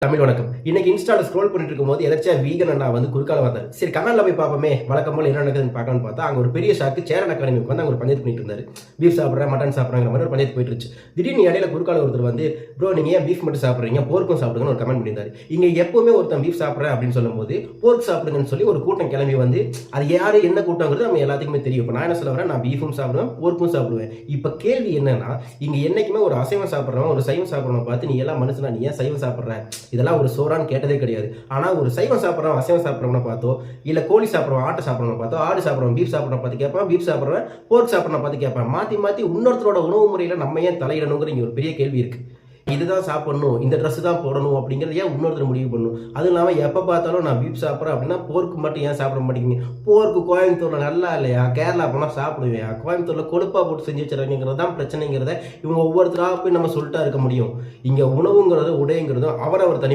தமிழ் வணக்கம். இன்னைக்கு இன்ஸ்டால ஸ்க்ரோல் பண்ணிட்டு இருக்கும்போது எதர்ச்சியா வீகன் அண்ணா வந்து குறுக்கால வந்தாரு. சரி கமெண்ட்ல போய் பார்ப்போமே, வழக்கம் போல என்ன நடக்குதுன்னு பார்க்கலாம்னு பார்த்தா, அங்க ஒரு பெரிய ஷாக்கு சேரன் அகாடமி உட்கார்ந்து அங்க ஒரு பஞ்சாயத்து பண்ணிட்டு இருந்தாரு. பீஃப் சாப்பிடுறேன், மட்டன் சாப்பிடுறேங்கிற மாதிரி ஒரு பஞ்சாயத்து போயிட்டு இருந்துச்சு. திடீர்னு இடையில குறுக்கால ஒருத்தர் வந்து, ப்ரோ நீங்க ஏன் பீஃப் மட்டும் சாப்பிடுறீங்க, போர்க்கும் சாப்பிடுங்கன்னு ஒரு கமெண்ட் பண்ணியிருந்தாரு. இங்க எப்பவுமே ஒருத்தன் பீஃப் சாப்பிடுறேன் அப்படின்னு சொல்லும்போது, போர்க் சாப்பிடுங்கன்னு சொல்லி ஒரு கூட்டம் கிளம்பி வந்து, அது யாரு என்ன கூட்டங்கிறது நம்ம எல்லாத்துக்குமே தெரியும். இப்ப நான் என்ன சொல்ல வரேன், நான் பீஃபும் சாப்பிடுவேன், போர்க்கும் சாப்பிடுவேன். இப்ப கேள்வி என்னன்னா, இங்க என்னைக்குமே ஒரு அசைவம் சாப்பிடுறவன், ஒரு சைவம் சாப்பிடுறவன் பார்த்து நீ எல்லாம் மனுஷனா, நீ ஏன் சைவம் சாப்பிடுற, இதெல்லாம் ஒரு சோறான்னு கேட்டதே கிடையாது. ஆனா ஒரு சைவம் சாப்பிடுறவன் அசைவம் சாப்பிடுறவனை பார்த்தோ, இல்ல கோழி சாப்பிடுறவன் ஆட்டை சாப்பிடுறவனை பார்த்தோ, ஆடு சாப்பிடுறவன் பீஃப் சாப்பிடுறவன் பார்த்து கேட்பான், பீஃப் சாப்பிடுறவன் போர்க் சாப்பிடுறவன் பார்த்து கேட்பான். மாத்தி மாத்தி இன்னொருத்தரோட உணவு முறையில நம்ம ஏன் தலையிடணுங்கிற இங்க ஒரு பெரிய கேள்வி இருக்கு. இதுதான் சாப்பிடணும், இந்த ட்ரெஸ் தான் போடணும் அப்படிங்கிறது ஏன் இன்னொருத்தர் முடிவு பண்ணணும்? அதுவும் இல்லாம எப்ப பார்த்தாலும் நான் பீஃப் சாப்பிட்றேன் அப்படின்னா போர்க்கு மட்டும் ஏன் சாப்பிட மாட்டேங்கிறீங்க? போர்க்கு கோயம்புத்தூர்ல நல்லா இல்லையா? கேரளா போனா சாப்பிடுவேன். கோயம்புத்தூர்ல கொழுப்பா போட்டு செஞ்சு வச்சுறாங்கிறது தான் பிரச்சனைங்கிறத இவங்க ஒவ்வொருத்தரா போய் நம்ம சொல்லிட்டா இருக்க முடியும். இங்க உணவுங்கிறது உடைங்கிறதும் அவரவர் தனி